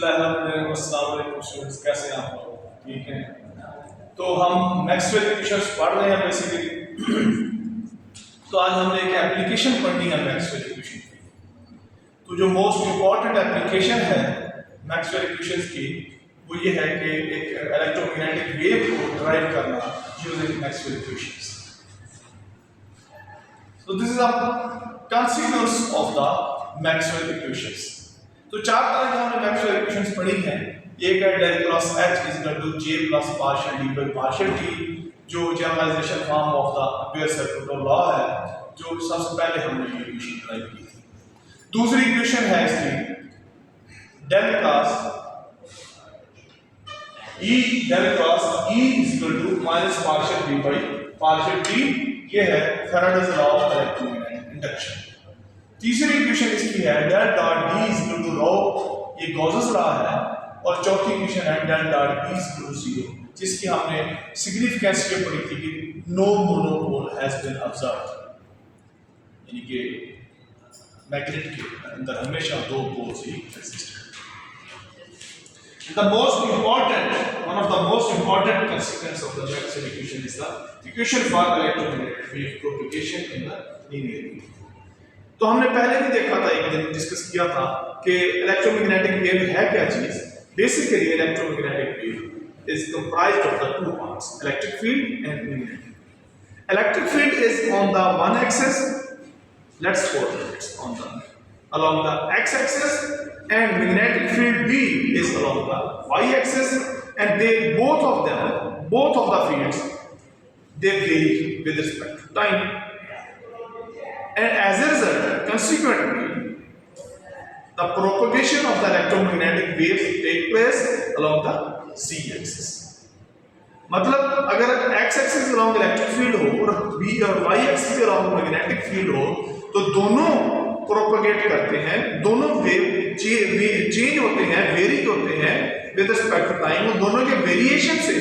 Students, कैसे हैं आप लोग? ठीक है। तो हम मैक्सवेल इक्वेशंस पढ़ रहे हैं बेसिकली। तो आज हमने एक एप्लीकेशन पढ़नी है मैक्सवेल इक्वेशन की। तो जो मोस्ट इंपॉर्टेंट एप्लीकेशन है मैक्सवेल इक्वेशंस की वो ये है कि एक इलेक्ट्रोमैग्नेटिक वेव को ड्राइव करना using Maxwell equations. So this is a consequence of the Maxwell equations. तो चार तरह की हमने मैक्सवेल इक्वेशंस पढ़ी हैं। एक है del cross H is equal to J plus partial D by partial T, जो generalization form of the Ampere circular law है, जो सबसे पहले हमने ये इक्वेशन ड्राइव की थी। दूसरी इक्वेशन है इसकी del cross E is equal to minus partial D by partial T, ये है Faraday's law of electromagnetic induction. तीसरी इक्वेशन इसकी है del dot D is equal to rho, ये गॉसेस लॉ है। और चौथी इक्वेशन है del dot D is equal to zero, जिसकी हमने सिग्निफिकेंस ये पढ़ी थी कि no monopole has been observed, यानी कि मैग्नेट के अंदर हमेशा दो पोल्स ही एग्जिस्ट करते हैं। The most important, one of the most important consequence of the Maxwell equation is the equation for electromagnetic wave propagation in the linear wave. तो हमने पहले भी देखा था, एक दिन डिस्कस किया था कि इलेक्ट्रोमैग्नेटिक वेव है क्या चीज। Basically electromagnetic wave is comprised of the two parts, electric field and magnetic. Electric field is on the one axis, let's suppose it's on the along the x axis, and magnetic field B is along the y axis, and they both of the fields, they vary with respect to time, and as a result, consequently, the propagation of the electromagnetic waves take place along the z axis. मतलब अगर x axis along electric field हो और b और y axis along magnetic field हो, तो दोनों propagate करते हैं, दोनों वेव चेंज होते हैं, वेरी होते हैं विद रिस्पेक्ट टू टाइम। और दोनों के वेरिएशन से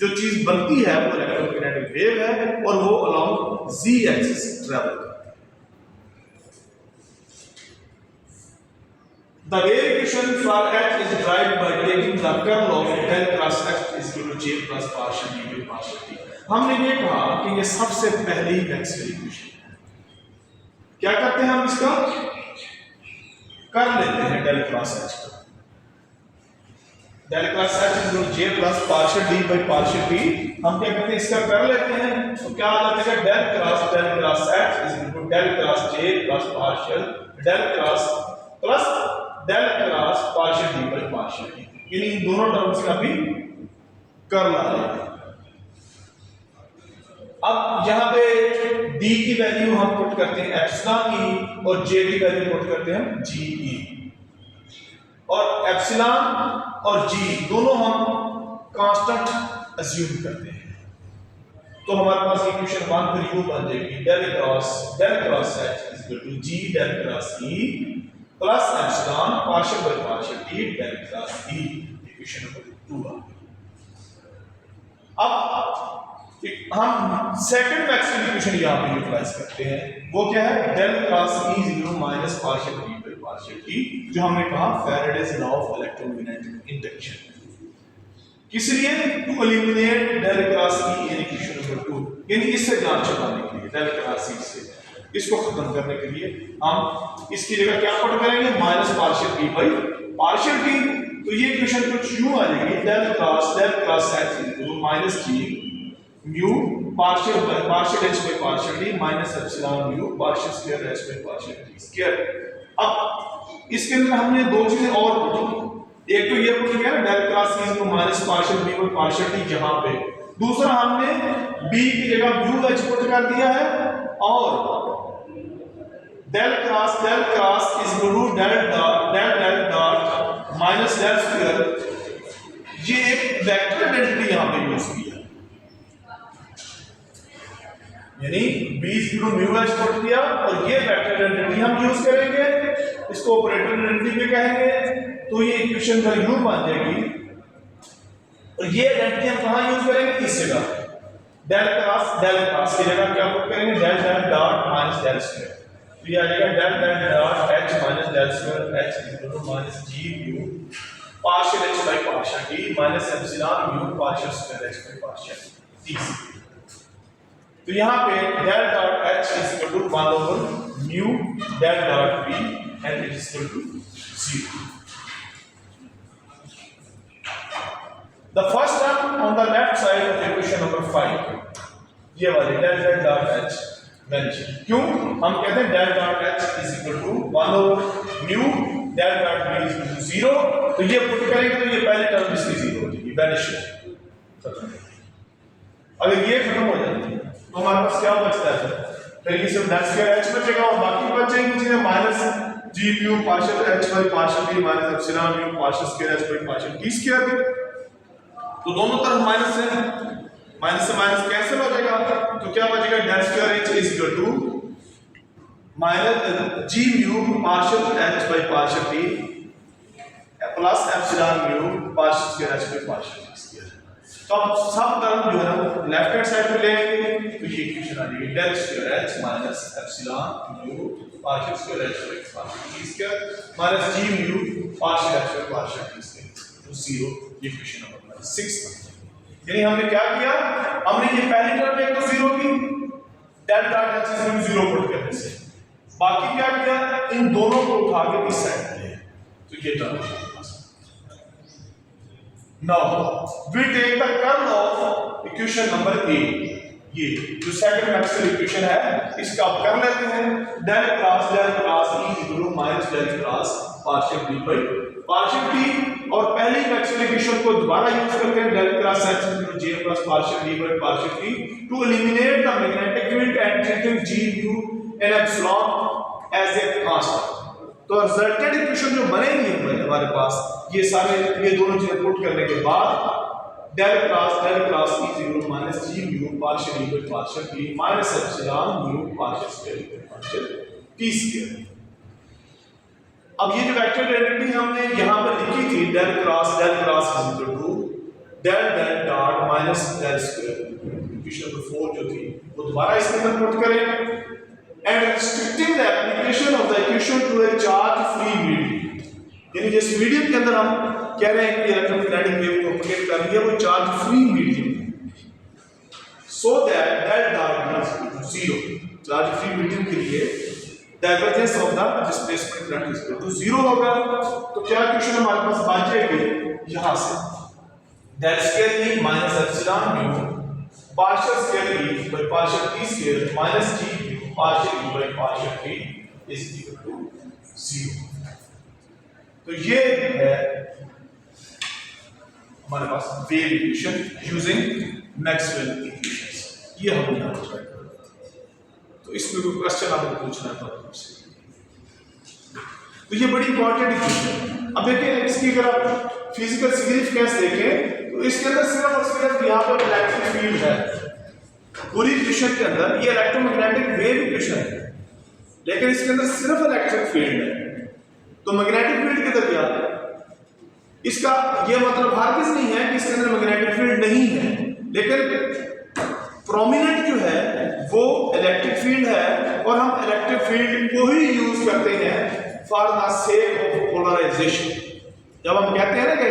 जो चीज बनती है वो इलेक्ट्रोमैग्नेटिक वेव है, और वो अलोंग z एक्सिस ट्रैवल करती है। The wave equation for h is derived by taking the curl of del cross h is equal to j plus partial d by partial t। हमने ये कहा कि ये सबसे पहली मैक्सवेल इक्वेशन। क्या करते हैं हम इसका कर लेते हैं डेल क्रॉस एच का। Del cross H is equal to J plus partial D by partial T. हम क्या करते हैं इसका कर लेते हैं, तो क्या आ जाता है del cross H is equal to del cross J plus partial del cross partial D by partial T, यानी इन दोनों टर्म्स का भी कर ला रहे हैं। अब यहाँ पे d की वैल्यू हम पुट करते हैं एप्सिलॉन e, और j की वैल्यू पुट करते हैं हम ge, और एप्सिलॉन और g दोनों हम कांस्टेंट अज्यूम करते हैं। तो हमारे पास इक्वेशन 1 फिर यूं बन जाएगी del cross h is equal to g del cross e plus epsilon partial by partial t del cross e। Equation number 2। अब हम सेकंड मैक्सवेल इक्वेशन यहां पे यूटिलाइज करते हैं, वो क्या है del cross E is equal to minus partial d by partial t, जो हमने कहा Faraday's law of electromagnetic induction. किस लिए? To eliminate del cross E in equation number 2, यानी इससे जान छुड़ाने के लिए, डेल क्रॉस E से इसको खत्म करने के लिए हम इसकी जगह क्या पुट करेंगे minus partial d by partial t। तो ये इक्वेशन कुछ यूं आ जाएगी del cross h is equal to minus g mu partial h by partial t minus epsilon mu partial square h by partial t square. अब इसके अंदर हमने दो चीजें और पुट की, एक तो ये पुट किया ना डेल क्रॉस e को minus partial b bye partial t जहां पे, दूसरा हमने b की जगह म्यू h पुट कर दिया है, और del cross is equal to del dot minus del square, ये एक वेक्टर आइडेंटिटी यहां पे यूज की है, यानी b is equal to mu h put किया, और ये वेक्टर आइडेंटिटी हम यूज करेंगे, इसको ऑपरेटर आइडेंटिटी भी कहेंगे। तो ये इक्वेशन का यूं बन जाएगी, और ये आइडेंटिटी हम कहां यूज करेंगे इस जगह डेल क्रॉस की जगह क्या पुट करेंगे del dot minus del square. तो ये आ जाएगा del dot h minus del square h is equal to minus g mu partial h by partial t minus epsilon mu partial square h by partial t। तो यहाँ पे del dot h is equal to 1 over mu del dot v and it is equal to 0। The first term on the left side of equation number 5, ये वाले del dot h vanish. क्यों हम कहते हैं del dot h is equal to 1 over mu del dot v is equal to 0। तो ये put करेंगे तो ये पहले टर्म इसकी 0 हो जाएगी, वैनिश खत्म। अगर ये खत्म हो जाती है तो हमारे पास क्या बचता है? फिर ये सिर्फ del square h बचेगा और बाकी बच जाएंगी चीजें minus g mu partial h by partial t minus epsilon mu partial square h by partial t square। तो दोनों तरफ माइनस है, माइनस से माइनस कैंसिल हो जाएगा तो क्या बचेगा? del square h is equal to minus g mu partial h by partial t plus epsilon mu partial square h by partial t square। तो अब सब टर्म जो है ना लेफ्ट हैंड साइड पे लेंगे तो ये इक्वेशन आ जाएगी del square h minus epsilon mu partial square h by partial t square minus g mu partial h by partial t square तो 0। ये इक्वेशन नंबर 6। यानी हमने क्या किया? हमने ये पहली टर्म एक तो 0 की del dot h is equal to 0 put करने से, बाकी क्या किया? इन दोनों को उठा के इस साइड ले तो ये term. Now we take the curl of equation number A। ये जो सेकंड मैक्सवेल इक्वेशन है इसका आप कर लेते हैं del cross E equal to minus del cross partial d by partial t और पहली मैक्सवेल इक्वेशन को दोबारा यूज करते हैं del cross h equal to j plus partial d by partial t to eliminate the magnetic field and treating g mu and epsilon as a constant। तो resultant equation जो बनेगी हमारे पास ये सारे ये दोनों चीजें पुट करने के बाद del cross E equal to minus g mu partial e by partial t minus epsilon mu partial square by partial t square। अब ये जो वेक्टर आइडेंटिटी हमने यहाँ पर लिखी थी del cross is equal to del dot minus del square, equation number 4 जो थी वो दोबारा इसके अंदर पुट करें and restricting the application of the equation to a charge free medium। यानी जिस मीडियम के अंदर हम कह रहे हैं कि इलेक्ट्रोमैग्नेटिक वेव को प्रोपेगेट कर रही है वो चार्ज फ्री मीडियम है, so that del dot is equal to 0। Charge free medium के लिए divergence of the displacement current is equal to 0 होगा। तो क्या इक्वेशन हमारे पास बच जाएगी यहां से del square E minus epsilon mu partial square E by partial t square minus g mu partial E by partial t is equal to 0। तो ये है हमारे पास wave equation using Maxwell equations. ये हम यहां पर ट्राई करेंगे तो इसमें कोई क्वेश्चन आपको पूछना है तो आपसे। तो ये बड़ी इंपॉर्टेंट इक्वेशन है। अब देखिए इसकी अगर आप फिजिकल सिग्निफिकेंस देखें तो इसके अंदर सिर्फ और सिर्फ यहां पर इलेक्ट्रिक फील्ड है पूरी इक्वेशन के अंदर। ये इलेक्ट्रोमैग्नेटिक वेव इक्वेशन है लेकिन इसके अंदर सिर्फ इलेक्ट्रिक फील्ड है। तो मैग्नेटिक फील्ड किधर गया? इसका ये मतलब हरगिज़ नहीं है कि इसके अंदर मैग्नेटिक फील्ड नहीं है, लेकिन प्रोमिनेंट जो है वो इलेक्ट्रिक फील्ड है और हम इलेक्ट्रिक फील्ड को ही यूज करते हैं for the sake of polarization. जब हम कहते हैं ना कि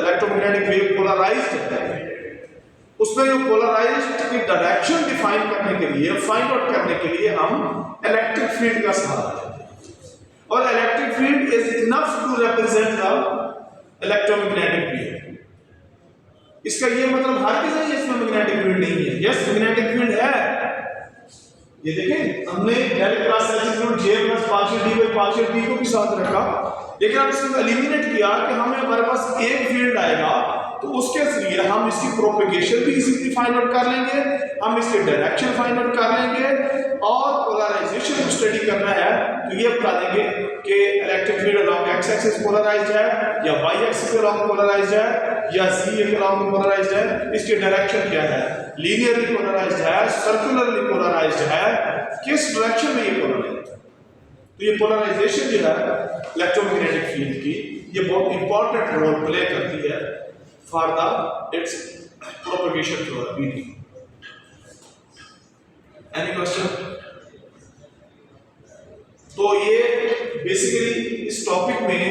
इलेक्ट्रोमैग्नेटिक वेव पोलराइज्ड है उसमें जो पोलराइज्ड की डायरेक्शन डिफाइन करने के लिए फाइंड आउट करने के लिए हम इलेक्ट्रिक फील्ड का सहारा लेते हैं और electric field is enough to represent the electromagnetic wave. इसका ये मतलब हर किसी नहीं इसमें मैग्नेटिक फील्ड नहीं है। यस मैग्नेटिक फील्ड है। ये देखें हमने del cross h equal to j plus partial d by partial t को भी साथ रखा लेकिन अब इसको एलिमिनेट किया कि हमें हमारे पास एक फील्ड आएगा तो उसके जरिए हम इसकी प्रोपेगेशन भी इजीली फाइंड आउट कर लेंगे, हम इसकी डायरेक्शन फाइंड आउट कर लेंगे और पोलराइजेशन को स्टडी करना है तो ये बता देंगे कि electric field along x axis polarized है या वाई एक्सिस के अलोंग पोलराइज्ड है या z के अलोंग पोलराइज्ड है, इसकी डायरेक्शन क्या है, लीनियरली पोलराइज्ड है, सर्कुलरली पोलराइज्ड है, किस डायरेक्शन में ये पोलराइज्ड है। तो ये पोलराइजेशन जो है इलेक्ट्रोमैग्नेटिक फील्ड की ये बहुत इंपॉर्टेंट रोल प्ले करती है for the its propagation through the medium। Any question? तो ये बेसिकली इस टॉपिक में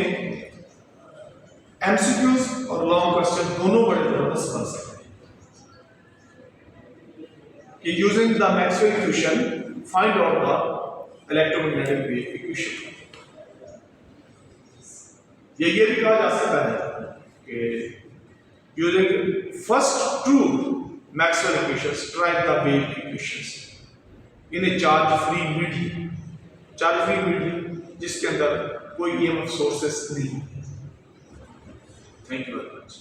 एमसीक्यूज और लॉन्ग क्वेश्चन दोनों बड़े जबरदस्त बन सकते हैं कि using the Maxwell equation find out the electromagnetic wave equation. ये भी कहा जा सकता है कि using first two Maxwell equations write the wave equations in a charge free medium, charge free medium जिसके अंदर कोई ईएमएफ सोर्सेस नहीं है। Thank you very much.